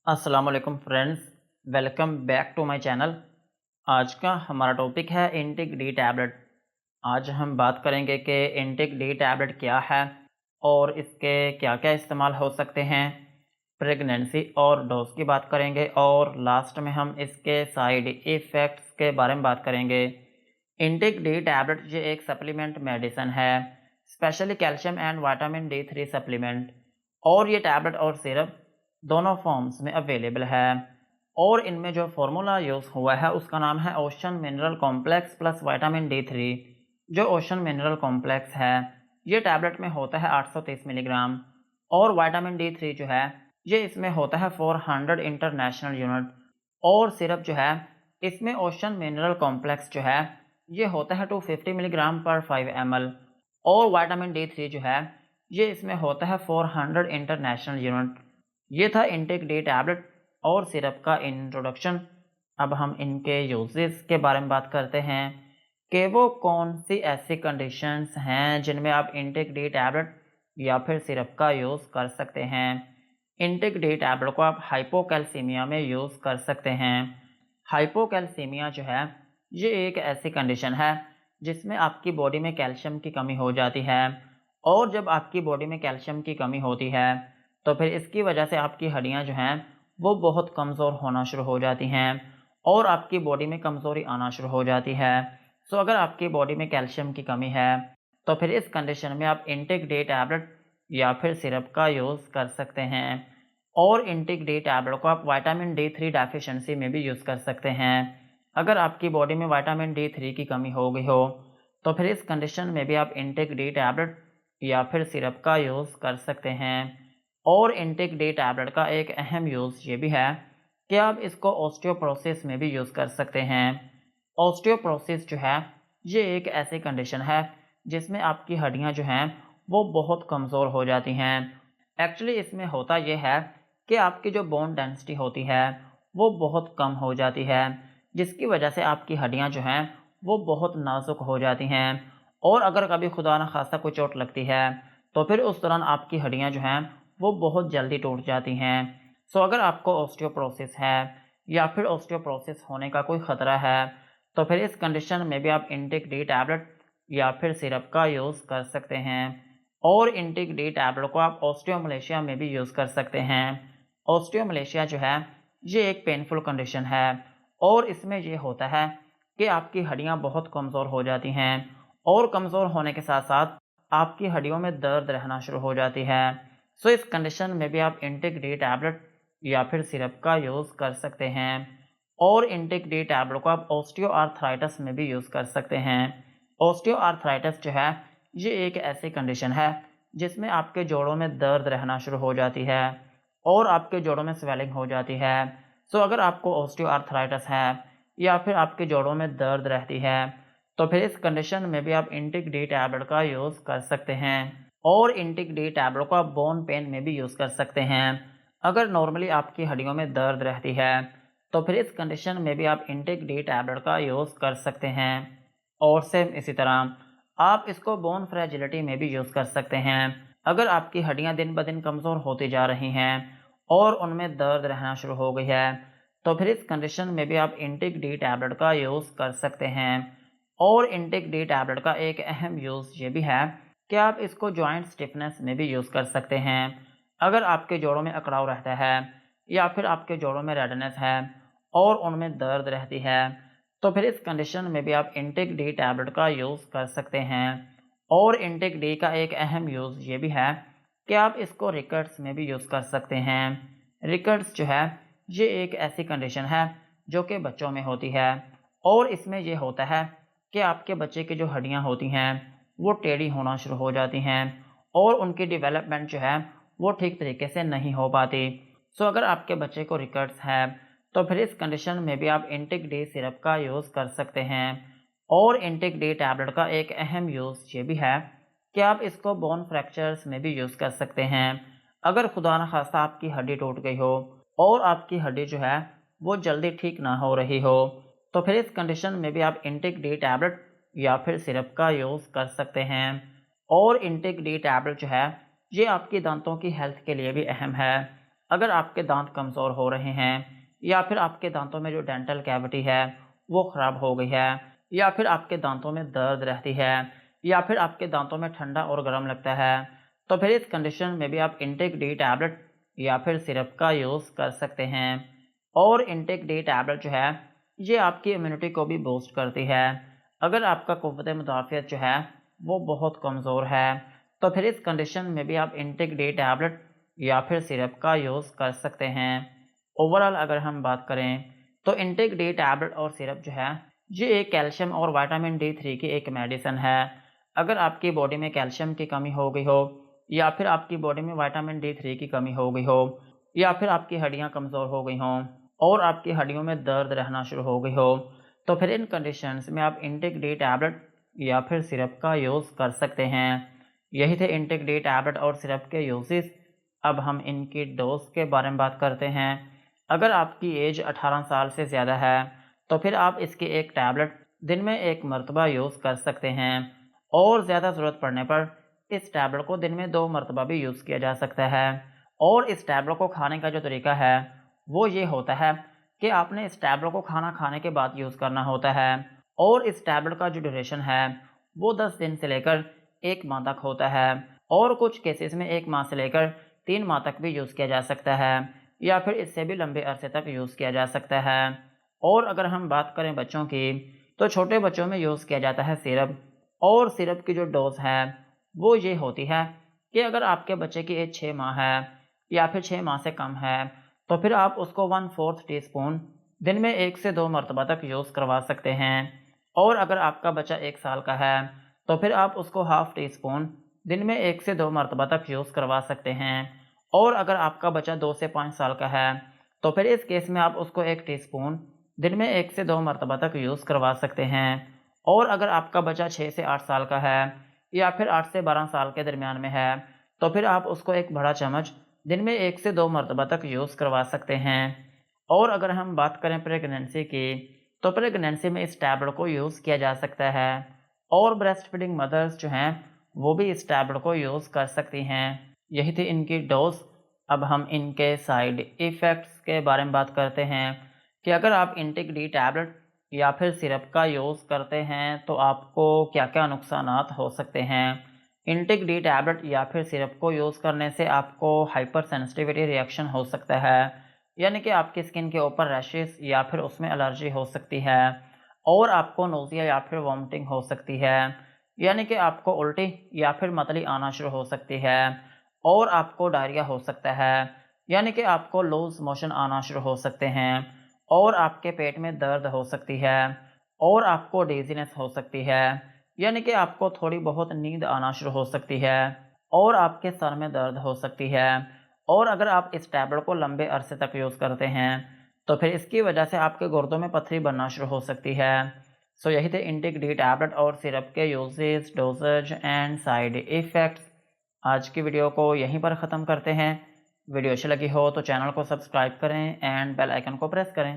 अस्सलाम वालेकुम friends, welcome back to my channel. आज का हमारा टॉपिक है इंटेक डी टैबलेट। आज हम बात करेंगे कि इंटेक डी टैबलेट क्या है और इसके क्या क्या इस्तेमाल हो सकते हैं। प्रेगनेंसी और डोज की बात करेंगे और लास्ट में हम इसके साइड इफ़ेक्ट्स के बारे में बात करेंगे। इंटेक डी टैबलेट ये एक सप्लीमेंट मेडिसिन है, specially calcium and vitamin D3 supplement, और ये टैबलेट और सिरप दोनों फॉर्म्स में अवेलेबल है। और इनमें जो फार्मूला यूज़ हुआ है उसका नाम है ocean mineral complex plus vitamin D3। जो ओशन मिनरल कॉम्प्लेक्स है ये टैबलेट में होता है 830 मिलीग्राम, और विटामिन D3 जो है ये इसमें होता है 400 इंटरनेशनल यूनिट। और सिरप जो है इसमें ओशन मिनरल कॉम्प्लेक्स जो है ये होता है 250 मिलीग्राम पर 5 ml, और विटामिन D3 जो है ये इसमें होता है 400 इंटरनेशनल यूनिट। ये था इंटेक डी टैबलेट और सिरप का इंट्रोडक्शन। अब हम इनके यूजेस के बारे में बात करते हैं कि वो कौन सी ऐसी कंडीशंस हैं जिनमें आप इंटेक डी टैबलेट या फिर सिरप का यूज़ कर सकते हैं। इंटेक डी टैबलेट को आप हाइपोकैल्सीमिया में यूज़ कर सकते हैं। हाइपोकैल्सीमिया जो है ये एक ऐसी कंडीशन है जिसमें आपकी बॉडी में कैल्शियम की कमी हो जाती है, और जब आपकी बॉडी में कैल्शियम की कमी होती है तो फिर इसकी वजह से आपकी हड्डियां जो हैं वो बहुत कमज़ोर होना शुरू हो जाती हैं और आपकी बॉडी में कमज़ोरी आना शुरू हो जाती है। सो अगर आपकी बॉडी में कैल्शियम की कमी है तो फिर इस कंडीशन में आप इंटेक डी टैबलेट या फिर सिरप का यूज़ कर सकते हैं। और इंटेक डी टैबलेट को आप विटामिन D3 डेफिशिएंसी में भी यूज़ कर सकते हैं। अगर आपकी बॉडी में विटामिन D3 की कमी हो गई हो तो फिर इस कंडीशन में भी आप इंटेक डी टैबलेट या फिर सिरप का यूज़ कर सकते हैं। और इंटेक डी टैबलेट का एक अहम यूज़ ये भी है कि आप इसको ऑस्टियोपोरोसिस में भी यूज़ कर सकते हैं। ऑस्टियोपोरोसिस जो है ये एक ऐसी कंडीशन है जिसमें आपकी हड्डियां जो हैं वो बहुत कमज़ोर हो जाती हैं। एक्चुअली इसमें होता ये है कि आपकी जो बोन डेंसिटी होती है वो बहुत कम हो जाती है, जिसकी वजह से आपकी हड्डियां जो हैं वो बहुत नाजुक हो जाती हैं। और अगर कभी खुदा न खास्ता कोई चोट लगती है तो फिर उस दौरान आपकी हड्डियां जो हैं वो बहुत जल्दी टूट जाती हैं। सो अगर आपको ऑस्टियोपोरोसिस है या फिर ऑस्टियोपोरोसिस होने का कोई ख़तरा है तो फिर इस कंडीशन में भी आप इंटेक डी टैबलेट या फिर सिरप का यूज़ कर सकते हैं। और इंटेक डी टैबलेट को आप ऑस्टियोमलेशिया में भी यूज़ कर सकते हैं। ऑस्टियोमलेशिया जो है ये एक पेनफुल कंडीशन है, और इसमें ये होता है कि आपकी हड्डियां बहुत कमज़ोर हो जाती हैं, और कमज़ोर होने के साथ साथ आपकी हड्डियों में दर्द रहना शुरू हो जाती है। सो इस कंडीशन में भी आप इंटेक डी टैबलेट या फिर सिरप का यूज़ कर सकते हैं। और इंटेक डी टैबलेट को आप ऑस्टियोआर्थराइटिस में भी यूज़ कर सकते हैं। ऑस्टियोआर्थराइटिस जो है ये एक ऐसी कंडीशन है जिसमें आपके जोड़ों में दर्द रहना शुरू हो जाती है और आपके जोड़ों में स्वेलिंग हो जाती है। सो अगर आपको ऑस्टियोआर्थराइटिस है या फिर आपके जोड़ों में दर्द रहती है तो फिर इस कंडीशन में भी आप इंटेक डी टैबलेट का यूज़ कर सकते हैं। और इंटेक डी टैबलेट को आप बोन पेन में भी यूज़ कर सकते हैं। अगर नॉर्मली आपकी हड्डियों में दर्द रहती है तो फिर इस कंडीशन में भी आप इंटेक डी टैबलेट का यूज़ कर सकते हैं। और सेम इसी तरह आप इसको बोन फ्रेजिलिटी में भी यूज़ कर सकते हैं। अगर आपकी हड्डियां दिन ब दिन कमज़ोर होती जा रही हैं और उनमें दर्द रहना शुरू हो गई है तो फिर इस कंडीशन में भी आप इंटेक डी टैबलेट का यूज़ कर सकते हैं। और इंटेक डी टैबलेट का एक अहम यूज़ ये भी है कि आप इसको जॉइंट स्टिफनेस में भी यूज़ कर सकते हैं। अगर आपके जोड़ों में अकड़ाव रहता है या फिर आपके जोड़ों में रेडनेस है और उनमें दर्द रहती है तो फिर इस कंडीशन में भी आप इंटेक डी टैबलेट का यूज़ कर सकते हैं। और इंटेक डी का एक अहम यूज़ ये भी है कि आप इसको रिकट्स में भी यूज़ कर सकते हैं। रिकट्स जो है ये एक ऐसी कंडीशन है जो कि बच्चों में होती है, और इसमें ये होता है कि आपके बच्चे की जो हड्डियां होती हैं वो टेढ़ी होना शुरू हो जाती हैं और उनकी डेवलपमेंट जो है वो ठीक तरीके से नहीं हो पाती। सो अगर आपके बच्चे को रिकट्स है तो फिर इस कंडीशन में भी आप इंटेक डी सिरप का यूज़ कर सकते हैं। और इंटेक डी टैबलेट का एक अहम यूज़ ये भी है कि आप इसको बोन फ्रैक्चर्स में भी यूज़ कर सकते हैं। अगर खुदा न खास्ता आपकी हड्डी टूट गई हो और आपकी हड्डी जो है वो जल्दी ठीक ना हो रही हो तो फिर इस कंडीशन में भी आप इंटेक डी टैबलेट या फिर सिरप का यूज़ कर सकते हैं। और इंटेक डी टैबलेट जो है ये आपकी दांतों की हेल्थ के लिए भी अहम है। अगर आपके दांत कमज़ोर हो रहे हैं या फिर आपके दांतों में जो डेंटल कैविटी है वो ख़राब हो गई है या फिर आपके दांतों में दर्द रहती है या फिर आपके दांतों में ठंडा और गर्म लगता है, तो फिर इस कंडीशन में भी आप इंटेक डी टैबलेट या फिर सिरप का यूज़ कर सकते हैं। और इंटेक डी टैबलेट जो है ये आपकी इम्यूनिटी को भी बूस्ट करती है। अगर आपका क़ुव्वत मुदाफ़ियत जो है वो बहुत कमज़ोर है तो फिर इस कंडीशन में भी आप इंटेक डी टैबलेट या फिर सिरप का यूज़ कर सकते हैं। ओवरऑल अगर हम बात करें तो इंटेक डी टैबलेट और सिरप जो है ये एक कैल्शियम और विटामिन D3 की एक मेडिसिन है। अगर आपकी बॉडी में कैल्शियम की कमी हो गई हो या फिर आपकी बॉडी में विटामिन D3 की कमी हो गई हो या फिर आपकी हड्डियां कमज़ोर हो गई हों और आपकी हड्डियों में दर्द रहना शुरू हो गई हो, तो फिर इन कंडीशंस में आप इंटेक डी टैबलेट या फिर सिरप का यूज़ कर सकते हैं। यही थे इंटेक डी टैबलेट और सिरप के यूजेस। अब हम इनकी डोज के बारे में बात करते हैं। अगर आपकी एज 18 साल से ज़्यादा है तो फिर आप इसकी एक टैबलेट दिन में एक मरतबा यूज़ कर सकते हैं और ज़्यादा ज़रूरत पड़ने पर इस टैबलेट को दिन में 2 मरतबा भी यूज़ किया जा सकता है। और इस टैबलेट को खाने का जो तरीका है वो ये होता है कि आपने इस टैबलेट को खाना खाने के बाद यूज़ करना होता है और इस टैबलेट का जो ड्यूरेशन है वो 10 दिन से लेकर 1 माह तक होता है और कुछ केसेस में 1 माह से लेकर 3 माह तक भी यूज़ किया जा सकता है या फिर इससे भी लंबे अरसे तक यूज़ किया जा सकता है। और अगर हम बात करें बच्चों की तो छोटे बच्चों में यूज़ किया जाता है सिरप, और सिरप की जो डोज़ है वो ये होती है कि अगर आपके बच्चे की एज 6 माह है या फिर 6 माह से कम है तो फिर आप उसको 1/4 टीस्पून दिन में 1 से 2 मरतबा तक यूज़ करवा सकते हैं। और अगर आपका बच्चा 1 साल का है तो फिर आप उसको हाफ़ टीस्पून दिन में 1 से 2 मरतबा तक यूज़ करवा सकते हैं। और अगर आपका बच्चा 2 से 5 साल का है तो फिर इस केस में आप उसको 1 टीस्पून दिन में 1 से 2 मरतबा तक यूज़ करवा सकते हैं। और अगर आपका बच्चा 6 से 8 साल का है या फिर 8 से 12 साल के दरमियान में है तो फिर आप उसको 1 बड़ा चम्मच दिन में 1 से 2 मरतबा तक यूज़ करवा सकते हैं। और अगर हम बात करें प्रेगनेंसी की तो प्रेगनेंसी में इस टैबलेट को यूज़ किया जा सकता है और ब्रेस्ट फीडिंग मदर्स जो हैं वो भी इस टैबलेट को यूज़ कर सकती हैं। यही थी इनकी डोज। अब हम इनके साइड इफ़ेक्ट्स के बारे में बात करते हैं कि अगर आप इंटेक डी टैबलेट या फिर सिरप का यूज़ करते हैं तो आपको क्या क्या नुकसानात हो सकते हैं। इंटेक डी टैबलेट या फिर सिरप को यूज़ करने से आपको हाइपर सेंसिटिविटी रिएक्शन हो सकता है, यानी कि आपकी स्किन के ऊपर रैशेस या फिर उसमें एलर्जी हो सकती है और आपको नोज़िया या फिर वॉमिटिंग हो सकती है, यानी कि आपको उल्टी या फिर मतली आना शुरू हो सकती है और आपको डायरिया हो सकता है, यानी कि आपको लूज़ मोशन आना शुरू हो सकते हैं और आपके पेट में दर्द हो सकती है और आपको डिज़ीनेस हो सकती है, यानी कि आपको थोड़ी बहुत नींद आना शुरू हो सकती है और आपके सर में दर्द हो सकती है। और अगर आप इस टैबलेट को लंबे अरसे तक यूज़ करते हैं तो फिर इसकी वजह से आपके गुर्दों में पथरी बनना शुरू हो सकती है। सो यही थे इंटेक डी टैबलेट और सिरप के uses, doses and side effects. आज की वीडियो को यहीं पर ख़त्म करते हैं। वीडियो अच्छी लगी हो तो चैनल को सब्सक्राइब करें एंड बेल आइकन को प्रेस करें।